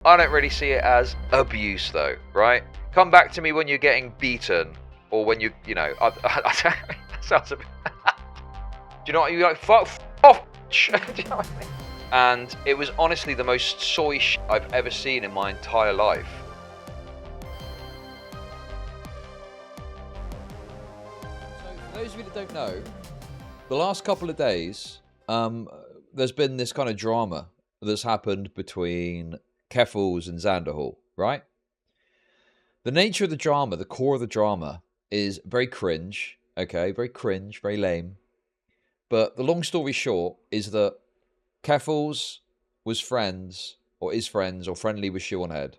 I don't really see it as abuse, though, right? Come back to me when you're getting beaten, or when you know, that sounds a bit... Do you know what? You're like, fuck off. Do you know what I mean? And it was honestly the most soy shit I've ever seen in my entire life. So, for those of you that don't know, the last couple of days, there's been this kind of drama that's happened between Keffals and Zanderhall, right? The nature of the drama, the core of the drama, is very cringe, okay? Very cringe, very lame. But the long story short is that Keffals was friends, or is friends, or friendly with Shoeonhead.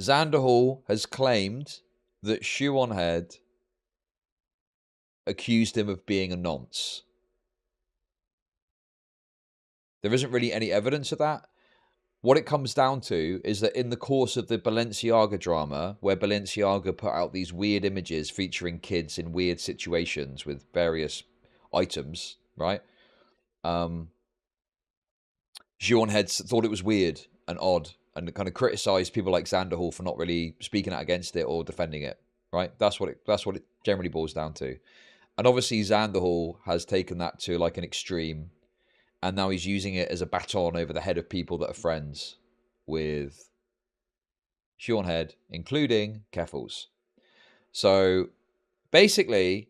Zanderhall has claimed that Shoeonhead accused him of being a nonce. There isn't really any evidence of that. What it comes down to is that in the course of the Balenciaga drama, where Balenciaga put out these weird images featuring kids in weird situations with various items, right? Jeanhead thought it was weird and odd and kind of criticised people like Zanderhall for not really speaking out against it or defending it, right? That's what it generally boils down to. And obviously Zanderhall has taken that to like an extreme, and now he's using it as a baton over the head of people that are friends with Shoeonhead, including Keffals. So basically,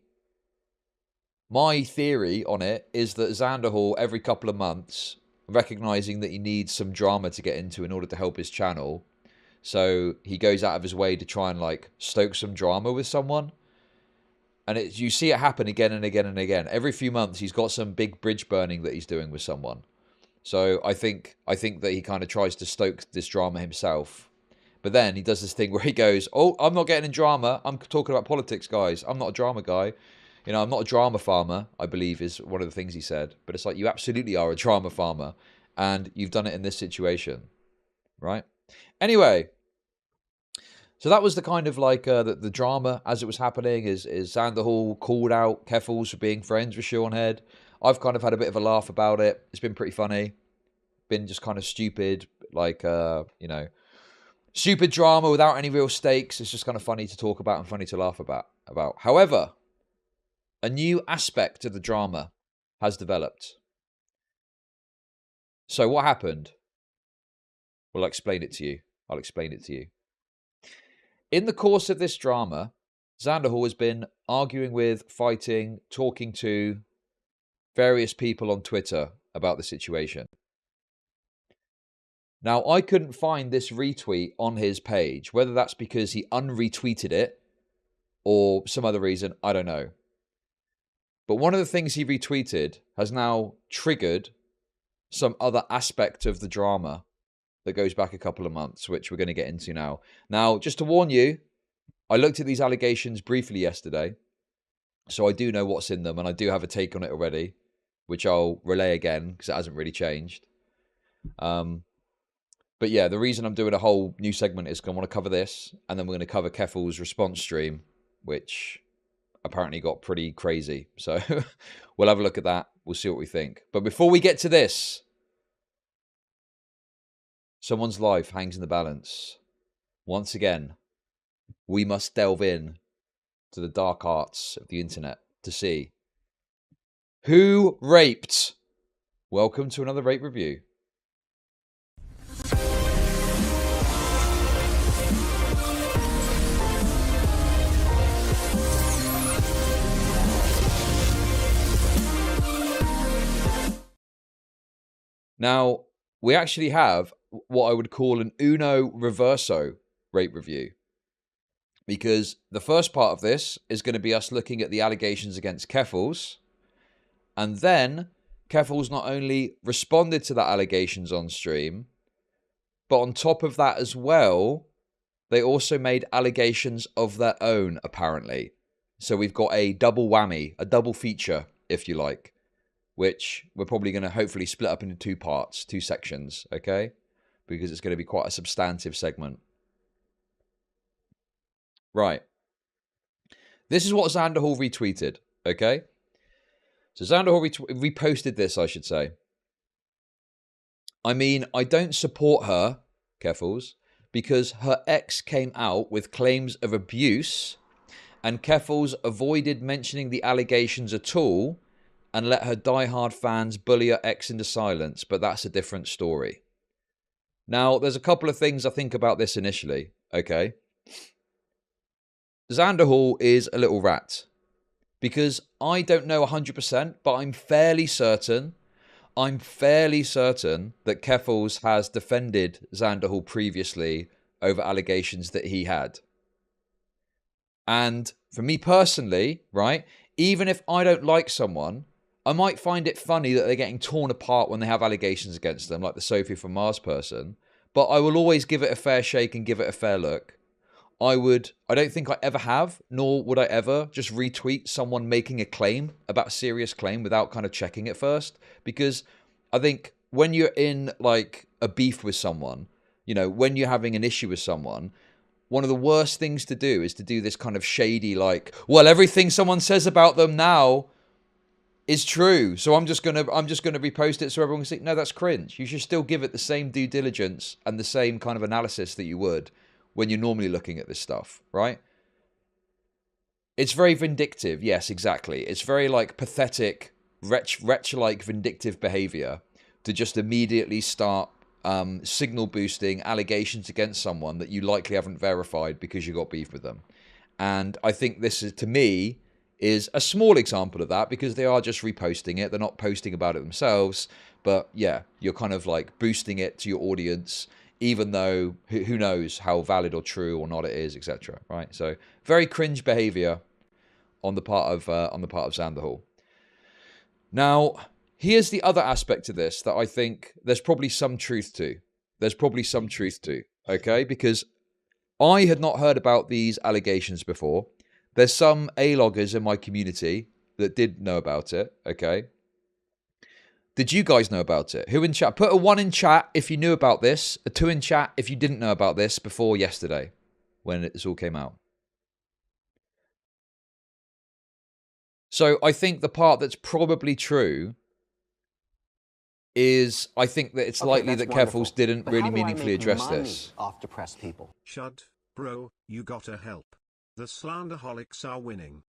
my theory on it is that Zanderhall, every couple of months, recognizing that he needs some drama to get into in order to help his channel, so he goes out of his way to try and like stoke some drama with someone. And you see it happen again and again and again. Every few months, he's got some big bridge burning that he's doing with someone. So I think that he kind of tries to stoke this drama himself. But then he does this thing where he goes, "Oh, I'm not getting in drama. I'm talking about politics, guys. I'm not a drama guy. You know, I'm not a drama farmer," I believe is one of the things he said. But it's like, you absolutely are a drama farmer. And you've done it in this situation. Right? Anyway. So that was the kind of like the drama as it was happening. Is Zanderhall called out Keffals for being friends with Shoeonhead. I've kind of had a bit of a laugh about it. It's been pretty funny. Been just kind of stupid, like you know, stupid drama without any real stakes. It's just kind of funny to talk about and funny to laugh about. However, a new aspect of the drama has developed. So what happened? Well, I'll explain it to you. In the course of this drama, Zanderhall has been arguing with, fighting, talking to various people on Twitter about the situation. Now, I couldn't find this retweet on his page. Whether that's because he unretweeted it or some other reason, I don't know. But one of the things he retweeted has now triggered some other aspect of the drama that goes back a couple of months, which we're going to get into now. Now, just to warn you, I looked at these allegations briefly yesterday, so I do know what's in them, and I do have a take on it already, which I'll relay again, because it hasn't really changed. But yeah, the reason I'm doing a whole new segment is because I want to cover this, and then we're going to cover Keffals' response stream, which apparently got pretty crazy. So we'll have a look at that. We'll see what we think. But before we get to this, someone's life hangs in the balance. Once again, we must delve in to the dark arts of the internet to see who raped. Welcome to another rape review. Now, we actually have what I would call an uno reverso rape review, because the first part of this is going to be us looking at the allegations against Keffals, and then Keffals not only responded to that allegations on stream, but on top of that as well, they also made allegations of their own, apparently. So we've got a double whammy, a double feature, if you like, which we're probably going to hopefully split up into two parts, two sections, okay? Because it's going to be quite a substantive segment. Right. This is what Zanderhall retweeted, okay? So Zanderhall reposted this, I should say. I mean, I don't support her, Keffals, because her ex came out with claims of abuse and Keffals avoided mentioning the allegations at all and let her diehard fans bully her ex into silence, but that's a different story. Now, there's a couple of things I think about this initially, okay? Xander Hall is a little rat because I don't know 100%, but I'm fairly certain that Keffals has defended Xander Hall previously over allegations that he had. And for me personally, right, even if I don't like someone, I might find it funny that they're getting torn apart when they have allegations against them, like the Sophie from Mars person. But I will always give it a fair shake and give it a fair look. I don't think I ever have, nor would I ever just retweet someone making a claim about a serious claim without kind of checking it first. Because I think when you're in like a beef with someone, you know, when you're having an issue with someone, one of the worst things to do is to do this kind of shady, like, well, everything someone says about them now is true, so I'm just gonna repost it so everyone can see. No, that's cringe. You should still give it the same due diligence and the same kind of analysis that you would when you're normally looking at this stuff, right? It's very vindictive. Yes, exactly. It's very like pathetic, wretch-like vindictive behavior to just immediately start signal boosting allegations against someone that you likely haven't verified because you got beef with them. And I think this is, to me, is a small example of that because they are just reposting it. They're not posting about it themselves. But yeah, you're kind of like boosting it to your audience, even though who knows how valid or true or not it is, etc. Right? So very cringe behavior on the part of Xander Hall. Now, here's the other aspect to this that I think there's probably some truth to. Okay? Because I had not heard about these allegations before. There's some A-loggers in my community that did know about it, okay? Did you guys know about it? Who in chat? Put a 1 in chat if you knew about this, a 2 in chat if you didn't know about this before yesterday when this all came out. So I think the part that's probably true is I think that it's likely that Keffals didn't really meaningfully address this. Off depressed people. Chud, bro, you gotta help. The slanderholics are winning.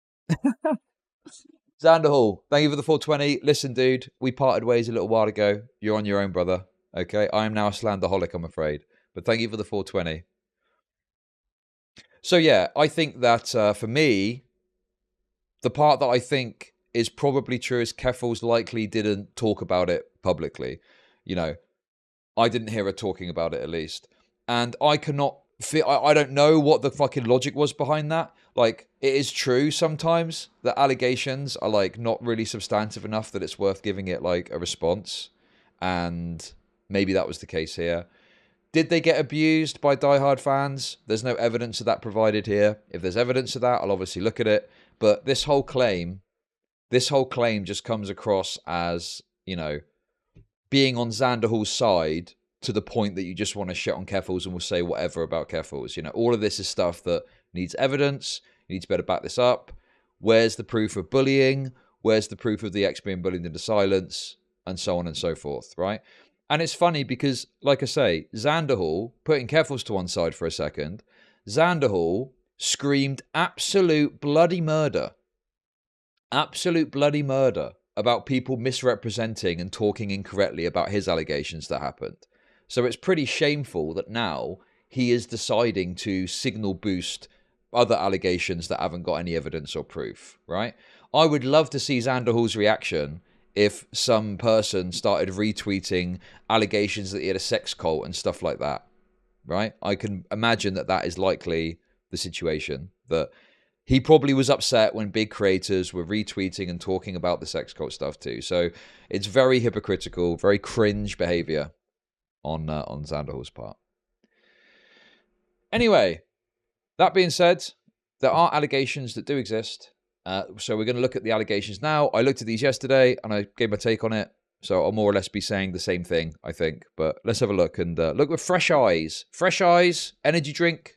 Xander Hall, thank you for the 420. Listen, dude, we parted ways a little while ago. You're on your own, brother. Okay, I am now a slanderholic, I'm afraid. But thank you for the 420. So yeah, I think that for me, the part that I think is probably true is Keffals likely didn't talk about it publicly. You know, I didn't hear her talking about it at least. And I cannot feel, I don't know what the fucking logic was behind that. Like, it is true sometimes that allegations are like not really substantive enough that it's worth giving it like a response. And maybe that was the case here. Did they get abused by diehard fans? There's no evidence of that provided here. If there's evidence of that, I'll obviously look at it. But this whole claim just comes across as, you know, being on Xander Hall's side to the point that you just want to shit on Keffals and will say whatever about Keffals. You know, all of this is stuff that needs evidence. You need to better back this up. Where's the proof of bullying? Where's the proof of the ex being bullied into silence? And so on and so forth, right? And it's funny because, like I say, Xander Hall, putting Keffals to one side for a second, Xander Hall screamed absolute bloody murder about people misrepresenting and talking incorrectly about his allegations that happened. So it's pretty shameful that now he is deciding to signal boost other allegations that haven't got any evidence or proof, right? I would love to see Xander Hall's reaction if some person started retweeting allegations that he had a sex cult and stuff like that, right? I can imagine that that is likely the situation, that he probably was upset when big creators were retweeting and talking about the sex cult stuff too. So it's very hypocritical, very cringe behavior on Xander Hall's part. Anyway, that being said, there are allegations that do exist. So we're going to look at the allegations now. I looked at these yesterday and I gave my take on it. So I'll more or less be saying the same thing, I think. But let's have a look and look with fresh eyes. Fresh eyes, energy drink.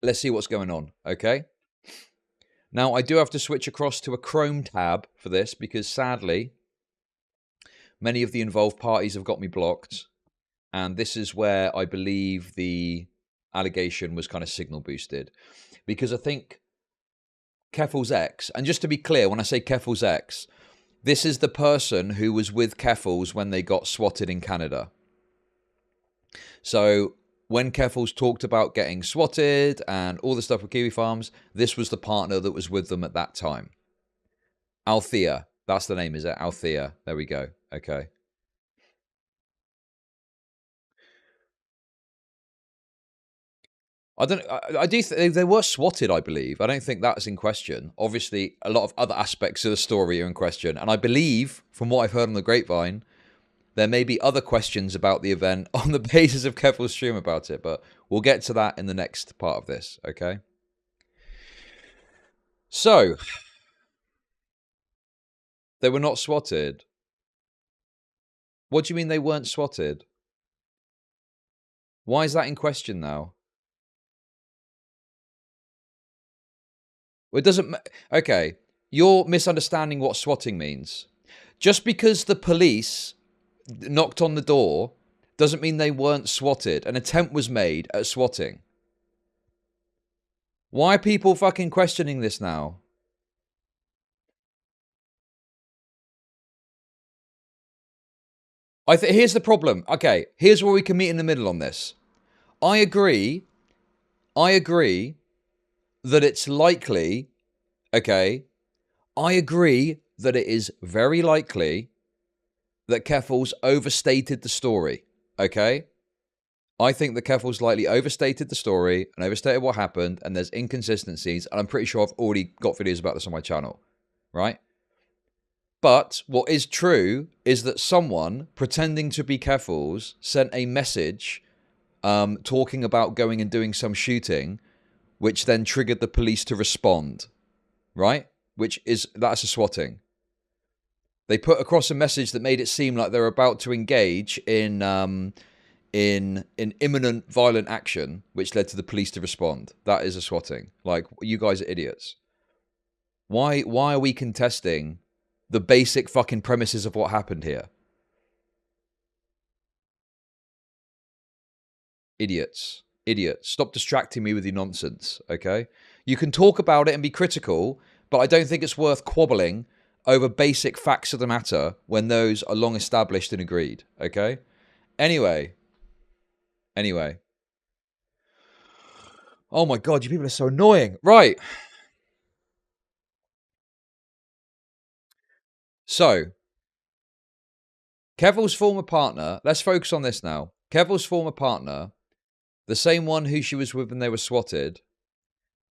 Let's see what's going on, okay? Now, I do have to switch across to a Chrome tab for this because sadly, Many of the involved parties have got me blocked. And this is where I believe the allegation was kind of signal boosted. Because I think Keffals X, and just to be clear, when I say Keffals X, this is the person who was with Keffals when they got swatted in Canada. So when Keffals talked about getting swatted and all the stuff with Kiwi Farms, this was the partner that was with them at that time. Althea. That's the name, is it? Althea. There we go. Okay. I do think they were swatted, I believe. I don't think that's in question. Obviously, a lot of other aspects of the story are in question. And I believe, from what I've heard on the grapevine, there may be other questions about the event on the basis of Keffals' stream about it. But we'll get to that in the next part of this, okay? So, they were not swatted. What do you mean they weren't swatted? Why is that in question now? Well, it doesn't... Okay, you're misunderstanding what swatting means. Just because the police knocked on the door doesn't mean they weren't swatted. An attempt was made at swatting. Why are people fucking questioning this now? Here's the problem. Okay, here's where we can meet in the middle on this. I agree that it's likely, okay, I agree that it is very likely that Keffals overstated the story, okay? I think that Keffals likely overstated the story and overstated what happened, and there's inconsistencies, and I'm pretty sure I've already got videos about this on my channel, right? But what is true is that someone pretending to be Keffals sent a message talking about going and doing some shooting, which then triggered the police to respond, right? That's a swatting. They put across a message that made it seem like they're about to engage in imminent violent action, which led to the police to respond. That is a swatting. Like, you guys are idiots. Why are we contesting the basic fucking premises of what happened here? Idiots. Idiots. Stop distracting me with your nonsense, okay? You can talk about it and be critical, but I don't think it's worth quabbling over basic facts of the matter when those are long established and agreed, okay? Anyway. Oh my god, you people are so annoying. Right. So, Keffals' former partner, let's focus on this now. Keffals' former partner, the same one who she was with when they were swatted,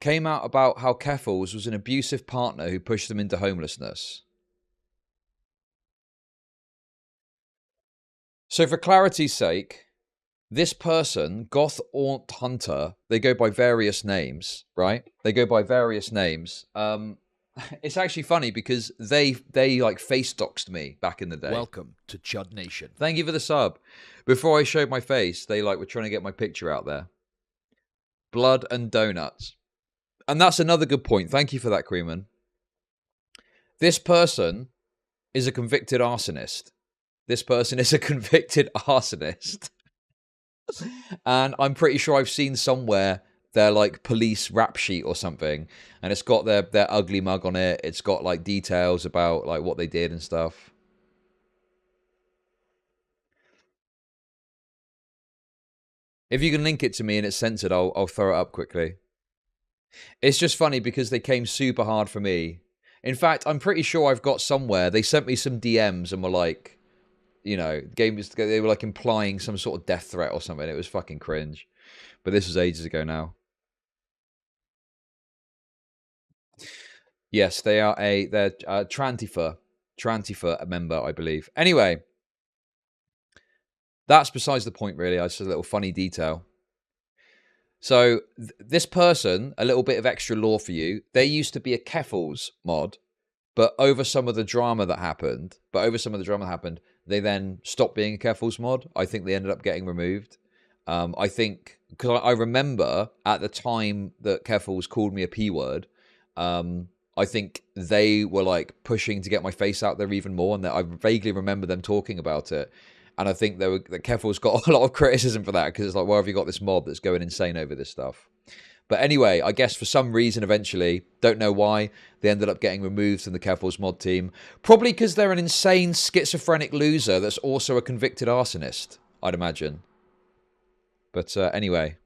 came out about how Keffals was an abusive partner who pushed them into homelessness. So for clarity's sake, this person, Goth Aunt Hunter, they go by various names, right? They go by various names. It's actually funny because they like face doxed me back in the day. Welcome to Chud Nation. Thank you for the sub. Before I showed my face, they like were trying to get my picture out there. Blood and donuts. And that's another good point. Thank you for that, Creeman. This person is a convicted arsonist. This person is a convicted arsonist. And I'm pretty sure I've seen somewhere their like police rap sheet or something, and it's got their ugly mug on it. It's got like details about like what they did and stuff. If you can link it to me and it's censored, I'll throw it up quickly. It's just funny because they came super hard for me. In fact, I'm pretty sure I've got somewhere they sent me some DMs and were like, you know, they were like implying some sort of death threat or something. It was fucking cringe. But this was ages ago now. Yes, they're Trantifa member, I believe. Anyway, that's besides the point, really. It's just a little funny detail. So this person, a little bit of extra lore for you. They used to be a Keffals mod, but over some of the drama that happened, they then stopped being a Keffals mod. I think they ended up getting removed. I think because I remember at the time that Keffals called me a P word. I think they were like pushing to get my face out there even more, and that I vaguely remember them talking about it. And I think that Keffals got a lot of criticism for that because it's like, why have you got this mob that's going insane over this stuff? But anyway, I guess for some reason, eventually, don't know why, they ended up getting removed from the Keffals mod team. Probably because they're an insane schizophrenic loser that's also a convicted arsonist, I'd imagine. But anyway,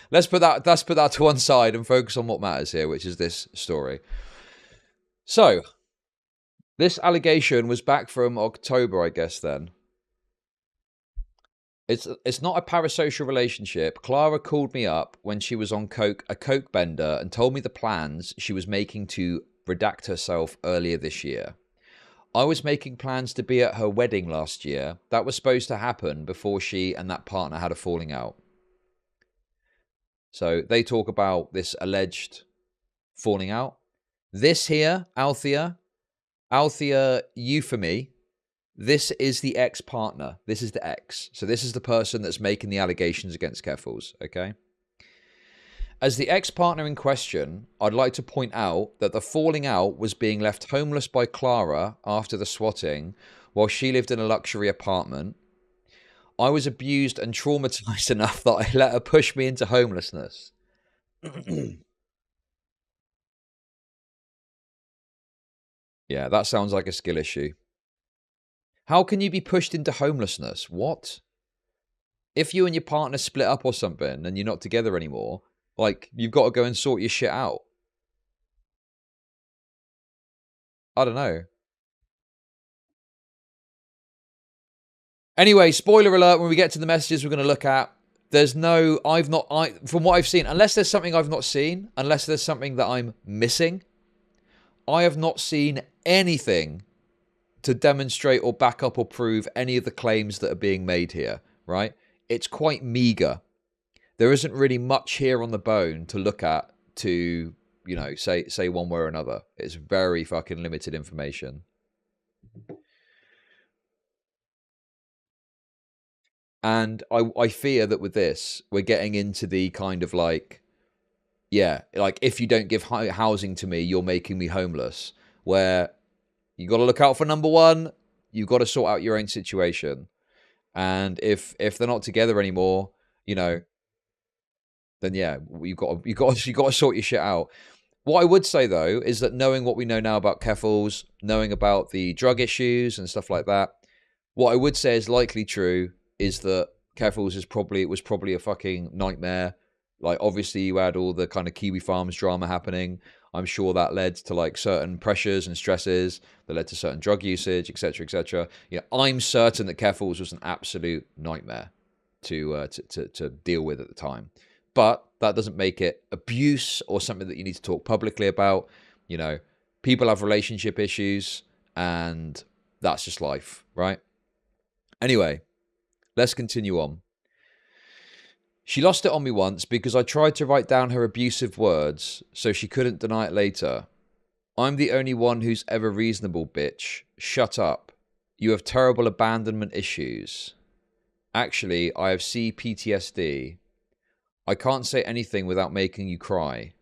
let's put that to one side and focus on what matters here, which is this story. So, this allegation was back from October, I guess, then. It's not a parasocial relationship. Clara called me up when she was on coke, a coke bender, and told me the plans she was making to redact herself earlier this year. I was making plans to be at her wedding last year. That was supposed to happen before she and that partner had a falling out. So they talk about this alleged falling out. This here, Althea Euphemy, this is the ex-partner. This is the ex. So this is the person that's making the allegations against Keffals, okay? As the ex-partner in question, I'd like to point out that the falling out was being left homeless by Clara after the swatting while she lived in a luxury apartment. I was abused and traumatized enough that I let her push me into homelessness. Yeah, that sounds like a skill issue. How can you be pushed into homelessness? What? If you and your partner split up or something and you're not together anymore, like, you've got to go and sort your shit out. I don't know. Anyway, spoiler alert, when we get to the messages we're going to look at, there's no, from what I've seen, unless there's something I've not seen, unless there's something that I'm missing, I have not seen anything to demonstrate or back up or prove any of the claims that are being made here, right? It's quite meager. There isn't really much here on the bone to look at to, you know, say one way or another. It's very fucking limited information. And I fear that with this, we're getting into the kind of like, yeah, like if you don't give housing to me, you're making me homeless. Where you got to look out for number one, you got to sort out your own situation. And if they're not together anymore, you know, then yeah, you got to sort your shit out. What I would say though is that knowing what we know now about Keffals, knowing about the drug issues and stuff like that, what I would say is likely true is that Keffals was probably a fucking nightmare. Like, obviously you had all the kind of Kiwi Farms drama happening. I'm sure that led to like certain pressures and stresses that led to certain drug usage, etc., etc. Yeah, I'm certain that Keffals was an absolute nightmare to deal with at the time. But that doesn't make it abuse or something that you need to talk publicly about. You know, people have relationship issues, and that's just life, right? Anyway, let's continue on. She lost it on me once because I tried to write down her abusive words so she couldn't deny it later. I'm the only one who's ever reasonable, bitch. Shut up. You have terrible abandonment issues. Actually, I have CPTSD. I can't say anything without making you cry.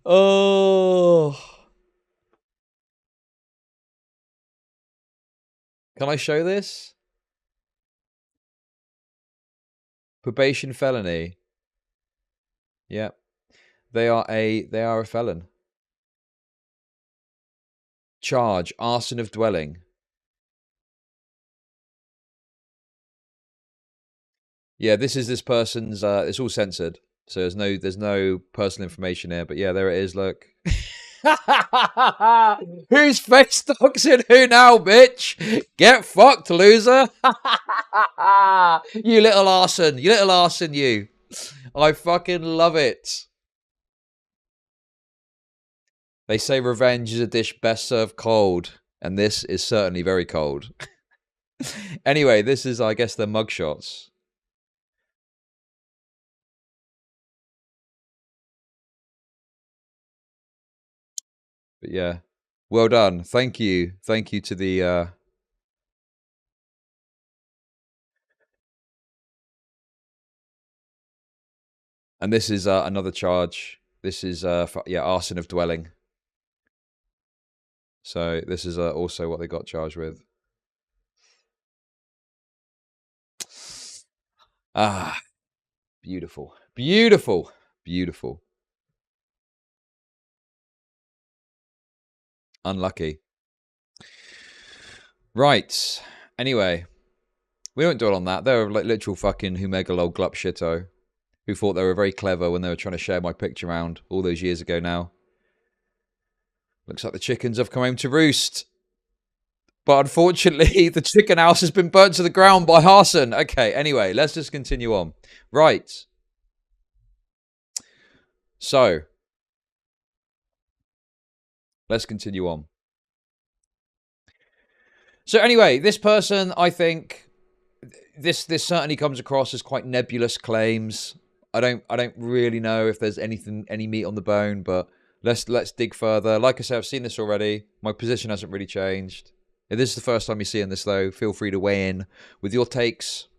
Oh. Can I show this? Probation felony. Yeah. They are a felon. Charge, arson of dwelling. Yeah, this is this person's it's all censored. So there's no personal information here, but yeah, there it is, look. Who's face doxing who now, bitch? Get fucked, loser. You little arson. You little arson, you. I fucking love it. They say revenge is a dish best served cold, and this is certainly very cold. Anyway, this is, I guess, the mugshots. But yeah, Well done. Thank you. Thank you to the... And this is another charge. This is, arson of dwelling. So this is also what they got charged with. Ah, beautiful. Beautiful. Beautiful. Unlucky. Right. Anyway, we don't dwell on that. They're like literal fucking Humegalo glup shito who thought they were very clever when they were trying to share my picture around all those years ago now. Looks like the chickens have come home to roost. But unfortunately, the chicken house has been burnt to the ground by arson. Okay, anyway, let's just continue on. Right. So, let's continue on. So anyway, this person, I think, this certainly comes across as quite nebulous claims. I don't really know if there's any meat on the bone, but let's dig further. Like I said, I've seen this already. My position hasn't really changed. If this is the first time you're seeing this, though, feel free to weigh in with your takes.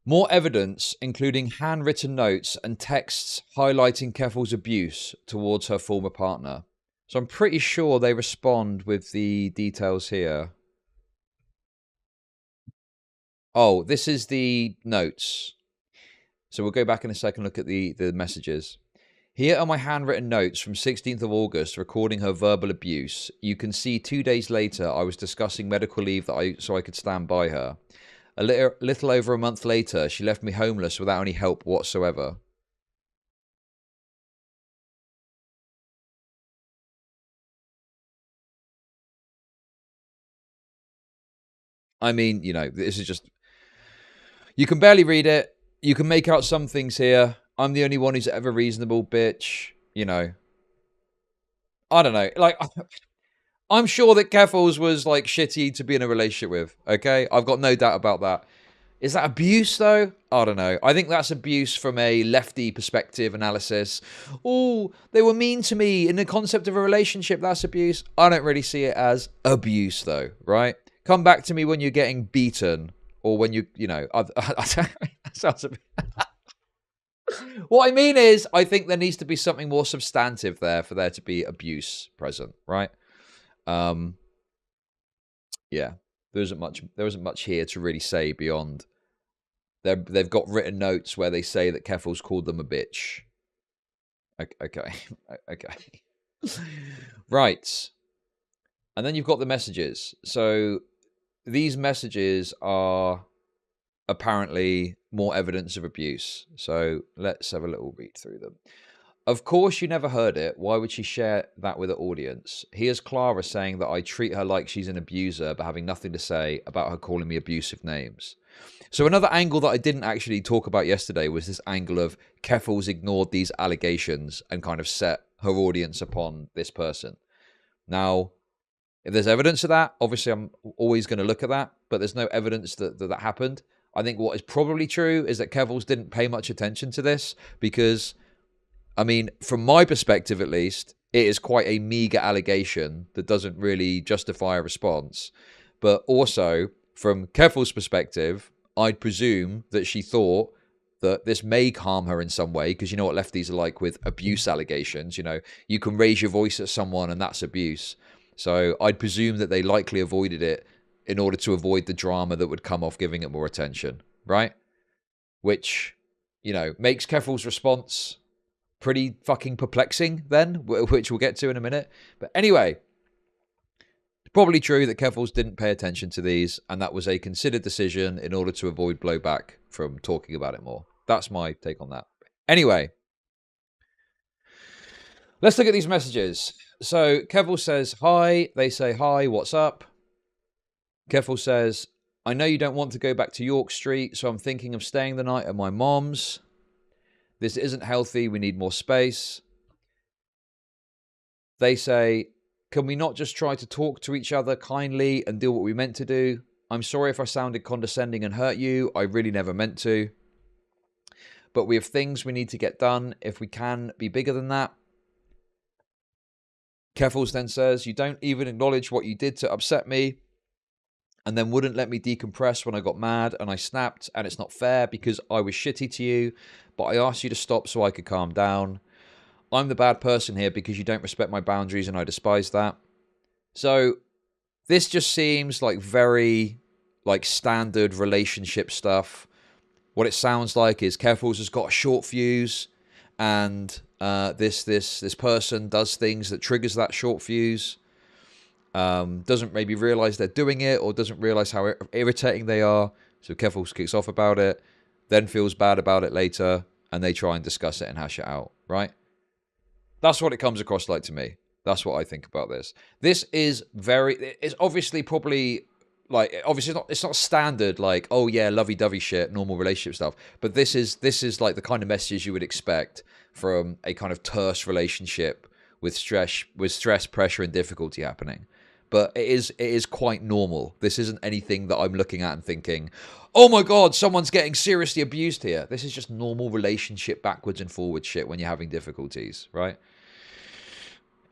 More evidence, including handwritten notes and texts highlighting Keffals' abuse towards her former partner. So I'm pretty sure they respond with the details here. Oh, this is the notes. So we'll go back in a second, look at the messages. Here are my handwritten notes from 16th of August recording her verbal abuse. You can see 2 days later I was discussing medical leave so I could stand by her. A little over a month later, she left me homeless without any help whatsoever. I mean, this is just... You can barely read it. You can make out some things here. I'm the only one who's ever reasonable, bitch. I don't know. Like, I'm sure that Keffals was, like, shitty to be in a relationship with, okay? I've got no doubt about that. Is that abuse, though? I don't know. I think that's abuse from a lefty perspective analysis. Oh, they were mean to me in the concept of a relationship. That's abuse. I don't really see it as abuse, though, right? Come back to me when you're getting beaten or when that sounds a bit... What I mean is, I think there needs to be something more substantive there for there to be abuse present, right? Yeah, there isn't much here to really say beyond they've got written notes where they say that Keffals called them a bitch. Okay, okay, right, and then you've got the messages. So these messages are apparently more evidence of abuse. So let's have a little read through them. Of course you never heard it. Why would she share that with the audience? Here's Clara saying that I treat her like she's an abuser, but having nothing to say about her calling me abusive names. So another angle that I didn't actually talk about yesterday was this angle of Keffals ignored these allegations and kind of set her audience upon this person. Now, if there's evidence of that, obviously I'm always going to look at that, but there's no evidence that happened. I think what is probably true is that Keffals didn't pay much attention to this because, I mean, from my perspective at least, it is quite a meager allegation that doesn't really justify a response. But also, from Keffals' perspective, I'd presume that she thought that this may harm her in some way, because you know what lefties are like with abuse allegations. You can raise your voice at someone and that's abuse. So I'd presume that they likely avoided it in order to avoid the drama that would come off giving it more attention, right? Which, makes Keffals' response pretty fucking perplexing then, which we'll get to in a minute. But anyway, it's probably true that Keffals didn't pay attention to these, and that was a considered decision in order to avoid blowback from talking about it more. That's my take on that. Anyway, let's look at these messages. So Keffals says, hi. They say, hi, what's up? Keffals says, I know you don't want to go back to York Street, so I'm thinking of staying the night at my mom's. This isn't healthy. We need more space. They say, can we not just try to talk to each other kindly and do what we meant to do? I'm sorry if I sounded condescending and hurt you. I really never meant to. But we have things we need to get done. If we can be bigger than that. Keffals then says, you don't even acknowledge what you did to upset me and then wouldn't let me decompress when I got mad and I snapped, and it's not fair because I was shitty to you, but I asked you to stop so I could calm down. I'm the bad person here because you don't respect my boundaries and I despise that. So this just seems like very like standard relationship stuff. What it sounds like is Keffals has got a short fuse, and this person does things that triggers that short fuse. Doesn't maybe realize they're doing it, or doesn't realize how irritating they are. So Keffals kicks off about it, then feels bad about it later, and they try and discuss it and hash it out. Right? That's what it comes across like to me. That's what I think about this. This is very. It's obviously probably like obviously it's not standard like, oh yeah, lovey-dovey shit, normal relationship stuff. But this is like the kind of message you would expect from a kind of terse relationship with stress, pressure, and difficulty happening. But it is quite normal. This isn't anything that I'm looking at and thinking, oh my god, someone's getting seriously abused here. This is just normal relationship backwards and forwards shit when you're having difficulties, right?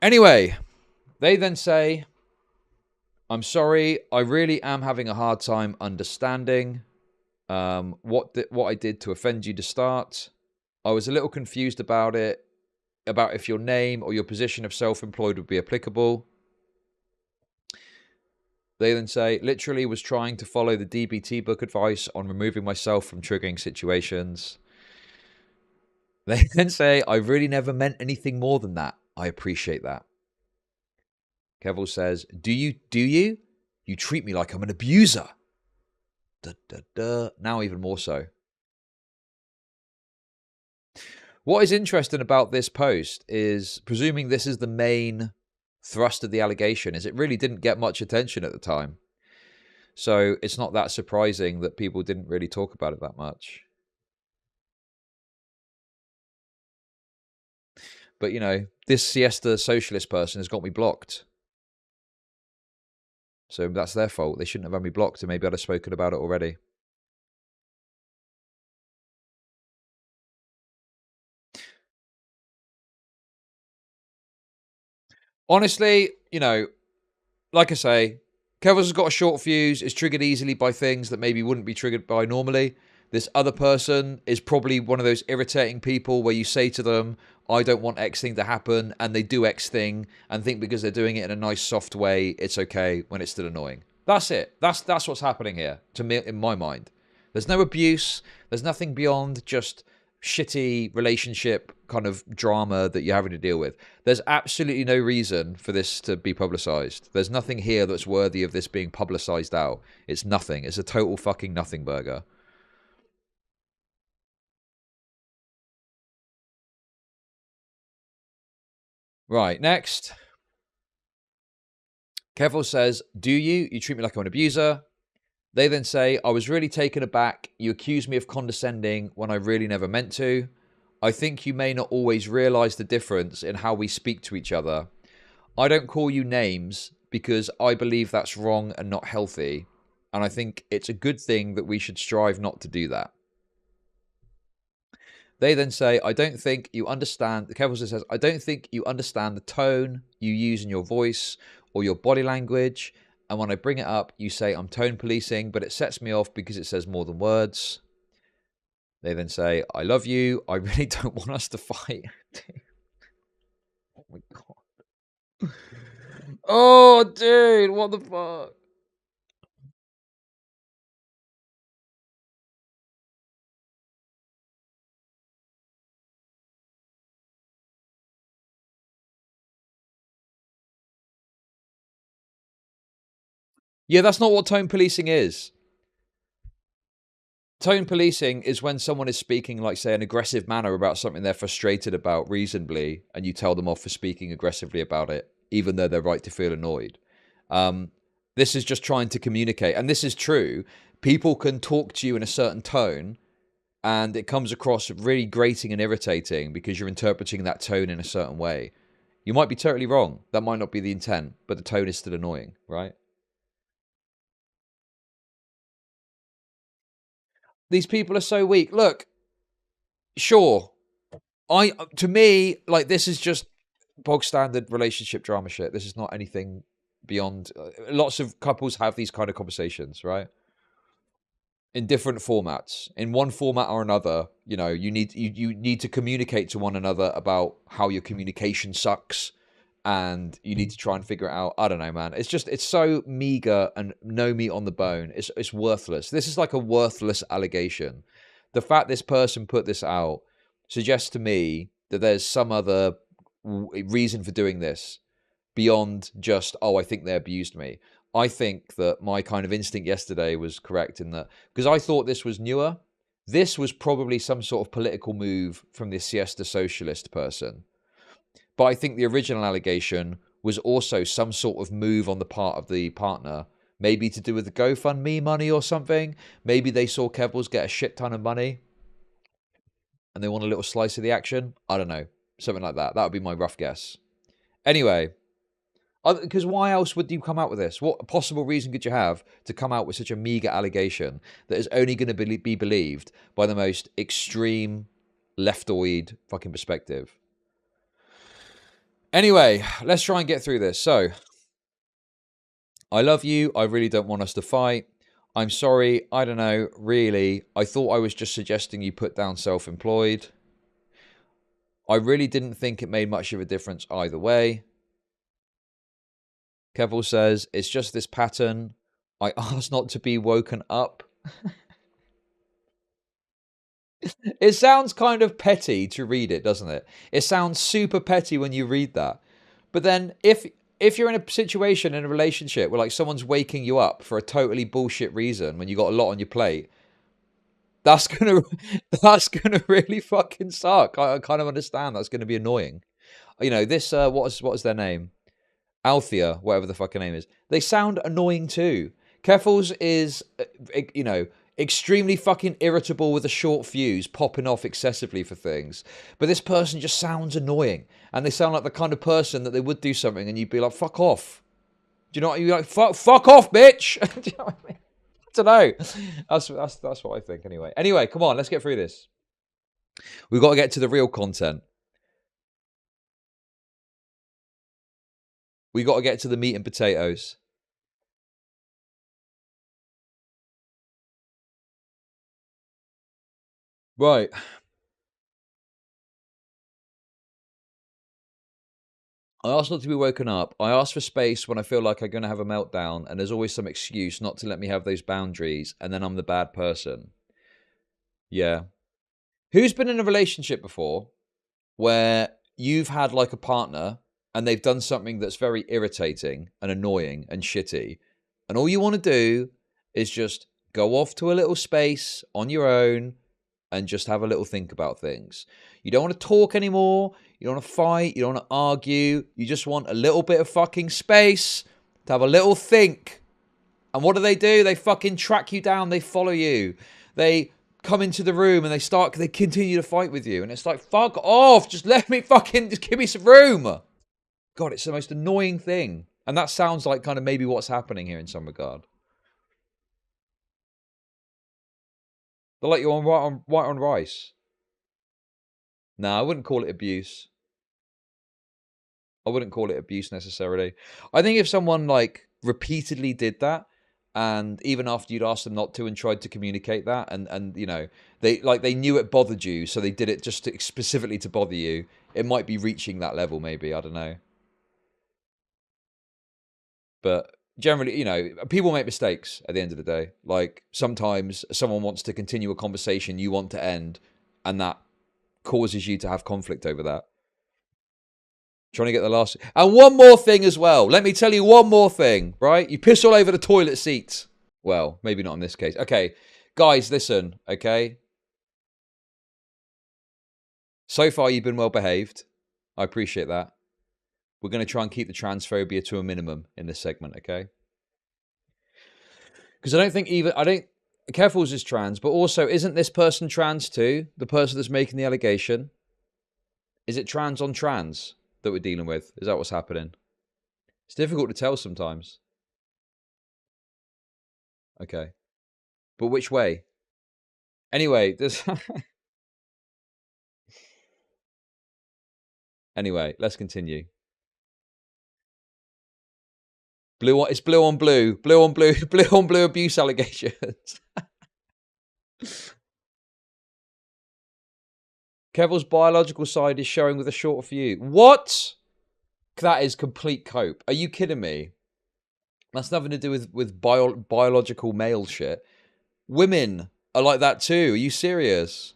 Anyway, they then say, I'm sorry, I really am having a hard time understanding what I did to offend you to start. I was a little confused about it, about if your name or your position of self-employed would be applicable. They then say, literally was trying to follow the DBT book advice on removing myself from triggering situations. They then say, I really never meant anything more than that. I appreciate that. Keffals says, do you? You treat me like I'm an abuser. Duh, duh, duh. Now even more so. What is interesting about this post is, presuming this is the main thrust of the allegation, is it really didn't get much attention at the time. So it's not that surprising that people didn't really talk about it that much. But, you know, this siesta socialist person has got me blocked. So that's their fault. They shouldn't have had me blocked, and maybe I'd have spoken about it already. Honestly, you know, like I say, Keffals has got a short fuse, is triggered easily by things that maybe wouldn't be triggered by normally. This other person is probably one of those irritating people where you say to them, I don't want X thing to happen, and they do X thing, and think because they're doing it in a nice, soft way, it's okay when it's still annoying. That's it. That's what's happening here, to me, in my mind. There's no abuse. There's nothing beyond just shitty relationship kind of drama that you're having to deal with. There's absolutely no reason for this to be publicized. There's nothing here that's worthy of this being publicized out. It's nothing. It's a total fucking nothing burger. Right, next. Keffals says, do you? You treat me like I'm an abuser. They then say, I was really taken aback. You accused me of condescending when I really never meant to. I think you may not always realize the difference in how we speak to each other. I don't call you names because I believe that's wrong and not healthy. And I think it's a good thing that we should strive not to do that. They then say, I don't think you understand. Kevin says, I don't think you understand the tone you use in your voice or your body language. And when I bring it up, you say I'm tone policing, but it sets me off because it says more than words. They then say, I love you. I really don't want us to fight. Oh my God. Oh, dude, what the fuck? Yeah, that's not what tone policing is. Tone policing is when someone is speaking, like, say, an aggressive manner about something they're frustrated about reasonably, and you tell them off for speaking aggressively about it, even though they're right to feel annoyed. This is just trying to communicate, and this is true. People can talk to you in a certain tone, and it comes across really grating and irritating because you're interpreting that tone in a certain way. You might be totally wrong. That might not be the intent, but the tone is still annoying, right? These people are so weak. Look, sure, to me, like, this is just bog standard relationship drama shit. This is not anything beyond. Lots of couples have these kind of conversations, right? In different formats, in one format or another. You need to communicate to one another about how your communication sucks, and you need to try and figure it out. I don't know, man. It's so meager and no meat on the bone. It's worthless. This is like a worthless allegation. The fact this person put this out suggests to me that there's some other reason for doing this beyond just, oh, I think they abused me. I think that my kind of instinct yesterday was correct in that, because I thought this was newer. This was probably some sort of political move from this siesta socialist person. But I think the original allegation was also some sort of move on the part of the partner, maybe to do with the GoFundMe money or something. Maybe they saw Keffals get a shit ton of money and they want a little slice of the action. I don't know. Something like that. That would be my rough guess. Anyway, because why else would you come out with this? What possible reason could you have to come out with such a meager allegation that is only going to be believed by the most extreme leftoid fucking perspective? Anyway, let's try and get through this. So, I love you. I really don't want us to fight. I'm sorry. I don't know. Really, I thought I was just suggesting you put down self-employed. I really didn't think it made much of a difference either way. Keffals says, it's just this pattern. I asked not to be woken up. It sounds kind of petty to read it, doesn't it? It sounds super petty when you read that. But then if you're in a situation in a relationship where like someone's waking you up for a totally bullshit reason when you got a lot on your plate, that's gonna really fucking suck. I kind of understand that's gonna be annoying. This what is their name? Althea, whatever the fucking name is. They sound annoying too. Keffals is, extremely fucking irritable with a short fuse, popping off excessively for things. But this person just sounds annoying. And they sound like the kind of person that they would do something and you'd be like, fuck off. Do you know what you're like? Fuck off, bitch. Do you know what I mean? I don't know. That's what I think anyway. Anyway, come on, let's get through this. We've got to get to the real content. We got to get to the meat and potatoes. Right. I ask not to be woken up. I ask for space when I feel like I'm going to have a meltdown, and there's always some excuse not to let me have those boundaries, and then I'm the bad person. Yeah. Who's been in a relationship before where you've had like a partner and they've done something that's very irritating and annoying and shitty, and all you want to do is just go off to a little space on your own and just have a little think about things? You don't want to talk anymore. You don't want to fight. You don't want to argue. You just want a little bit of fucking space to have a little think. And what do? They fucking track you down. They follow you. They come into the room and they continue to fight with you. And it's like, fuck off. Just let me just give me some room. God, it's the most annoying thing. And that sounds like kind of maybe what's happening here in some regard. They're like you're on white on rice. No, I wouldn't call it abuse. I wouldn't call it abuse necessarily. I think if someone like repeatedly did that, and even after you'd asked them not to and tried to communicate that, and they knew it bothered you, so they did it just specifically to bother you, it might be reaching that level. Maybe, I don't know. But generally, people make mistakes at the end of the day. Like sometimes someone wants to continue a conversation you want to end, and that causes you to have conflict over that. Trying to get the last. And one more thing as well. Let me tell you one more thing, right? You piss all over the toilet seats. Well, maybe not in this case. Okay, guys, listen, okay? So far, you've been well behaved. I appreciate that. We're going to try and keep the transphobia to a minimum in this segment, okay? Because I don't. Keffals is trans, but also, isn't this person trans too? The person that's making the allegation? Is it trans on trans that we're dealing with? Is that what's happening? It's difficult to tell sometimes. Okay. But which way? Anyway, Anyway, let's continue. It's blue on blue, blue on blue, blue on blue abuse allegations. Keffals' biological side is showing with a short view. What? That is complete cope. Are you kidding me? That's nothing to do with biological male shit. Women are like that too. Are you serious?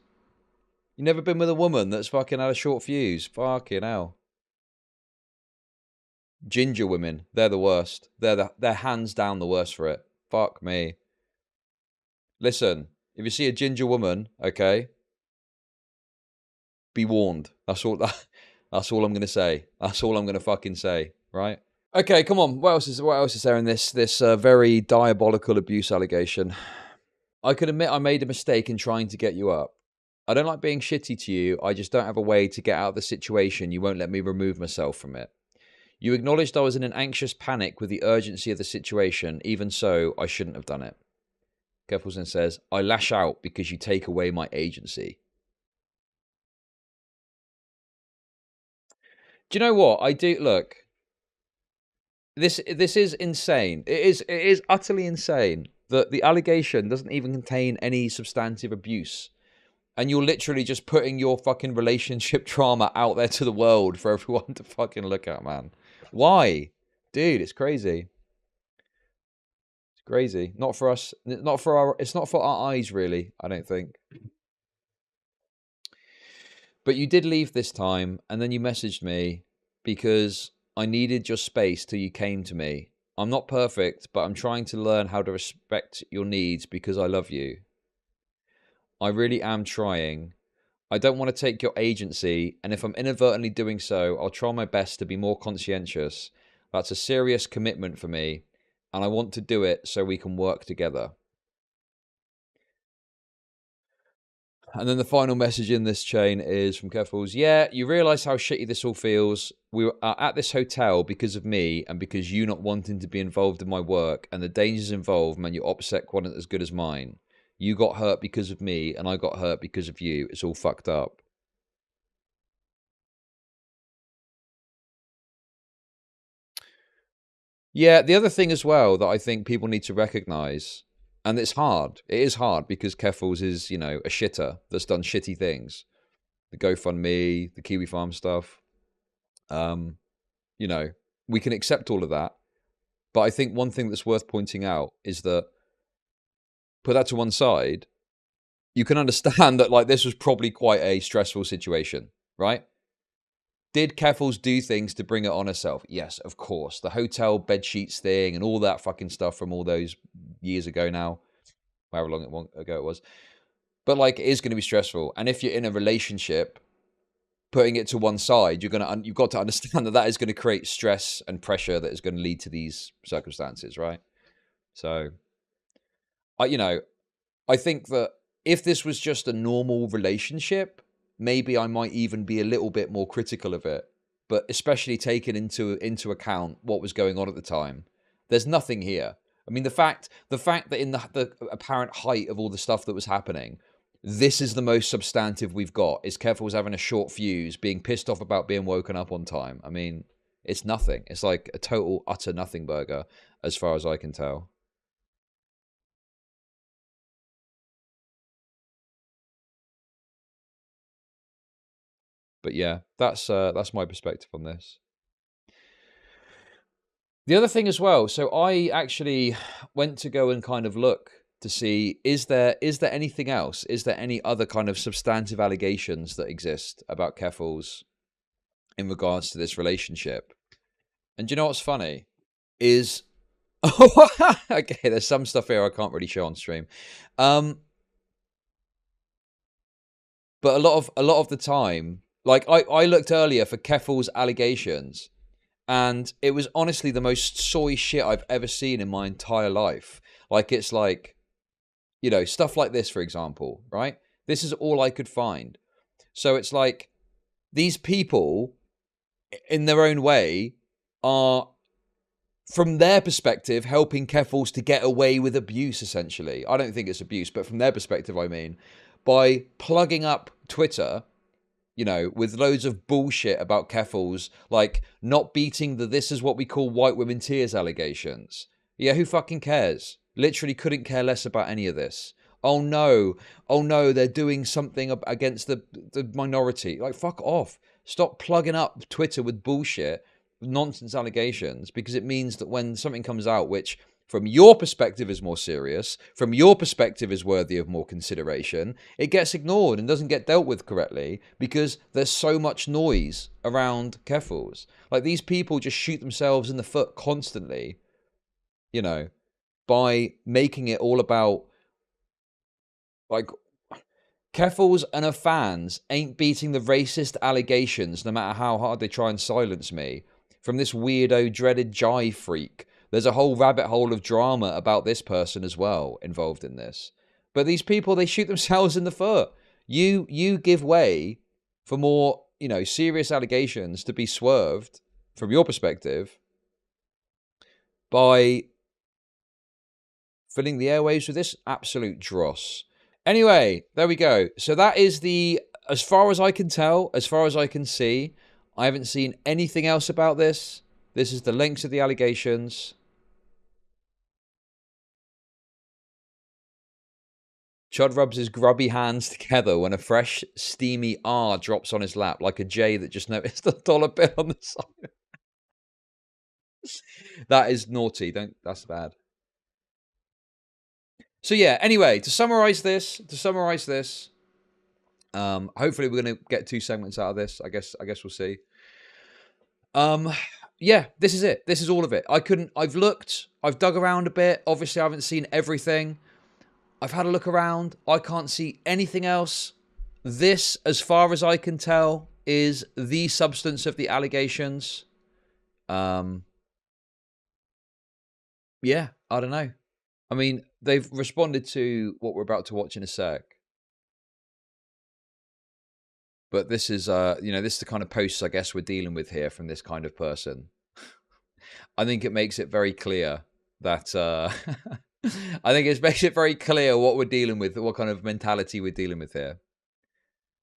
You never been with a woman that's fucking had a short fuse? Fucking hell. Ginger women, they're the worst. They're hands down the worst for it. Fuck me. Listen, if you see a ginger woman, okay, be warned. That's all I'm gonna say. That's all I'm gonna fucking say, right? Okay, come on. What else is there in this very diabolical abuse allegation? I could admit I made a mistake in trying to get you up. I don't like being shitty to you. I just don't have a way to get out of the situation. You won't let me remove myself from it. You acknowledged I was in an anxious panic with the urgency of the situation. Even so, I shouldn't have done it. Keffals then says, I lash out because you take away my agency. Do you know what? I do, look. This is insane. It is utterly insane that the allegation doesn't even contain any substantive abuse. And you're literally just putting your fucking relationship trauma out there to the world for everyone to fucking look at, man. Why? Dude, it's crazy. It's crazy. Not for us. It's not for our eyes, really, I don't think. But you did leave this time, and then you messaged me because I needed your space till you came to me. I'm not perfect, but I'm trying to learn how to respect your needs because I love you. I really am trying. I don't want to take your agency, and if I'm inadvertently doing so, I'll try my best to be more conscientious. That's a serious commitment for me, and I want to do it so we can work together. And then the final message in this chain is from Keffals. Yeah, you realise how shitty this all feels. We were at this hotel because of me and because you not wanting to be involved in my work, and the dangers involved meant your OPSEC wasn't as good as mine. You got hurt because of me, and I got hurt because of you. It's all fucked up. Yeah, the other thing as well that I think people need to recognise, and it's hard. It is hard because Keffals is, a shitter that's done shitty things. The GoFundMe, the Kiwi Farm stuff. We can accept all of that. But I think one thing that's worth pointing out is that, put that to one side, you can understand that this was probably quite a stressful situation, right? Did Keffals do things to bring it on herself? Yes, of course. The hotel bed sheets thing and all that fucking stuff from all those years ago now, however long ago it was. But it is going to be stressful. And if you're in a relationship, putting it to one side, you've got to understand that is going to create stress and pressure that is going to lead to these circumstances, right? So, I think that if this was just a normal relationship, maybe I might even be a little bit more critical of it. But especially taking into account what was going on at the time, there's nothing here. I mean, the fact that in the apparent height of all the stuff that was happening, this is the most substantive we've got, is Keffals having a short fuse, being pissed off about being woken up on time. I mean, it's nothing. It's like a total, utter nothing burger, as far as I can tell. But yeah, that's my perspective on this. The other thing as well, so I actually went to go and kind of look to see, is there anything else? Is there any other kind of substantive allegations that exist about Keffals in regards to this relationship? And do you know what's funny? Is okay, there's some stuff here I can't really show on stream. But a lot of the time, I looked earlier for Keffals allegations, and it was honestly the most soy shit I've ever seen in my entire life. It's stuff like this, for example, right? This is all I could find. So it's these people, in their own way, are, from their perspective, helping Keffals to get away with abuse, essentially. I don't think it's abuse, but from their perspective, I mean, by plugging up Twitter you know, with loads of bullshit about Keffals, like not beating the "this is what we call white women tears" allegations. Yeah, who fucking cares? Literally couldn't care less about any of this. Oh no, they're doing something against the minority. Like, fuck off. Stop plugging up Twitter with bullshit, nonsense allegations, because it means that when something comes out which from your perspective is more serious, from your perspective is worthy of more consideration, it gets ignored and doesn't get dealt with correctly because there's so much noise around Keffals. Like, these people just shoot themselves in the foot constantly, you know, by making it all about, like, Keffals and her fans ain't beating the racist allegations no matter how hard they try and silence me from this weirdo dreaded jive freak. There's a whole rabbit hole of drama about this person as well involved in this. But these people, they shoot themselves in the foot. You give way for more, you know, serious allegations to be swerved from your perspective by filling the airwaves with this absolute dross. Anyway, there we go. So that is as far as I can tell, as far as I can see, I haven't seen anything else about this. This is the links of the allegations. Chud rubs his grubby hands together when a fresh, steamy R drops on his lap, like a J that just noticed a dollar bill on the side. That is naughty. That's bad. So yeah, anyway, to summarize this, hopefully we're going to get 2 segments out of this. I guess we'll see. Yeah, this is it. This is all of it. I've looked, I've dug around a bit. Obviously, I haven't seen everything. I've had a look around. I can't see anything else. This, as far as I can tell, is the substance of the allegations. Yeah, I don't know. I mean, they've responded to what we're about to watch in a sec. But this is, this is the kind of posts I guess we're dealing with here from this kind of person. I think it makes it very clear that, I think it makes it very clear what we're dealing with, what kind of mentality we're dealing with here.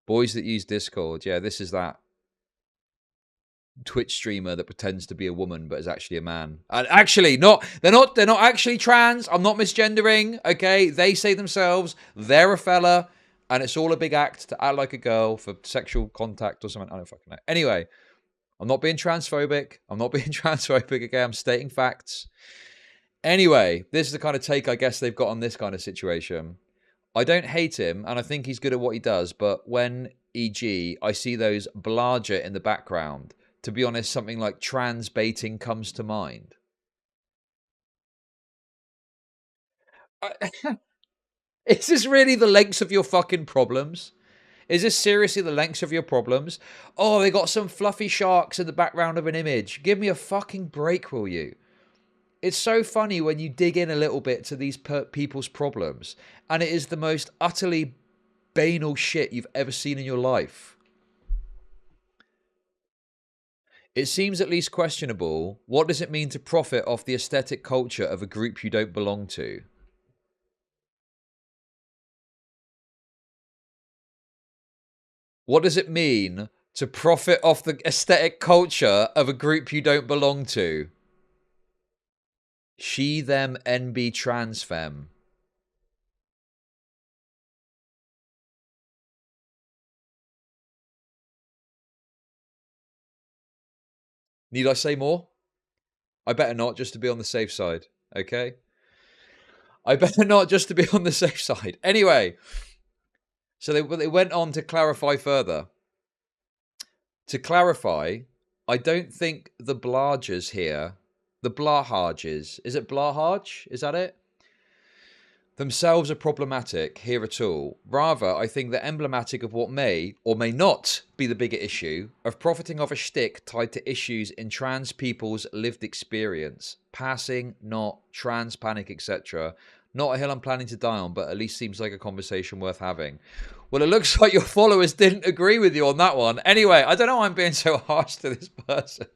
Boys that use Discord. Yeah, this is that Twitch streamer that pretends to be a woman but is actually a man. And actually, they're not actually trans. I'm not misgendering, okay? They say themselves they're a fella, and it's all a big act to act like a girl for sexual contact or something. I don't fucking know. Anyway, I'm not being transphobic. Okay? I'm stating facts. Anyway, this is the kind of take I guess they've got on this kind of situation. I don't hate him, and I think he's good at what he does, but when, e.g., I see those blarger in the background, to be honest, something like trans baiting comes to mind. Is this really the lengths of your fucking problems? Is this seriously the lengths of your problems? Oh, they got some fluffy sharks in the background of an image. Give me a fucking break, will you? It's so funny when you dig in a little bit to these people's problems, and it is the most utterly banal shit you've ever seen in your life. It seems at least questionable. What does it mean to profit off the aesthetic culture of a group you don't belong to? What does it mean to profit off the aesthetic culture of a group you don't belong to? She, them, NB, trans femme. Need I say more? I better not, just to be on the safe side, okay? I better not, just to be on the safe side. Anyway, so they went on to clarify further. To clarify, I don't think the Blargers here, the Blaharges, is it Blaharge? Is that it? Themselves are problematic here at all. Rather, I think they're emblematic of what may or may not be the bigger issue of profiting off a shtick tied to issues in trans people's lived experience. Passing, not, trans panic, etc. Not a hill I'm planning to die on, but at least seems like a conversation worth having. Well, it looks like your followers didn't agree with you on that one. Anyway, I don't know why I'm being so harsh to this person.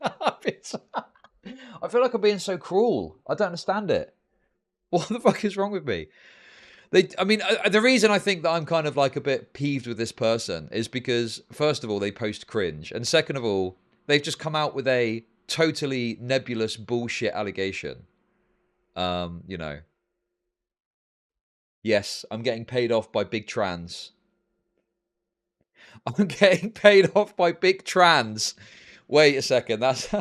I feel like I'm being so cruel. I don't understand it. What the fuck is wrong with me? I mean, the reason I think that I'm kind of like a bit peeved with this person is because, first of all, they post cringe, and second of all, they've just come out with a totally nebulous bullshit allegation. You know, yes, I'm getting paid off by big trans. I'm getting paid off by big trans. Wait a second, that's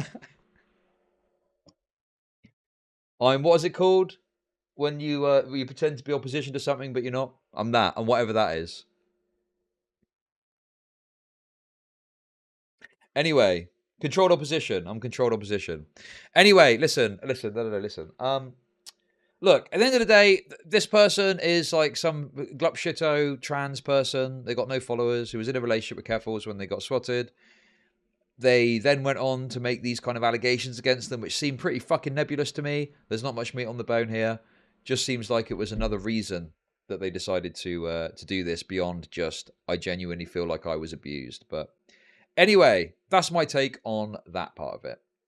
I'm what is it called when you pretend to be opposition to something but you're not? I'm that, and whatever that is. Anyway, controlled opposition. I'm controlled opposition. Anyway, listen. Look, at the end of the day, this person is like some glupshito trans person. They got no followers who was in a relationship with Keffals when they got swatted. They then went on to make these kind of allegations against them, which seem pretty fucking nebulous to me. There's not much meat on the bone here. Just seems like it was another reason that they decided to do this beyond just I genuinely feel like I was abused. But anyway, that's my take on that part of it.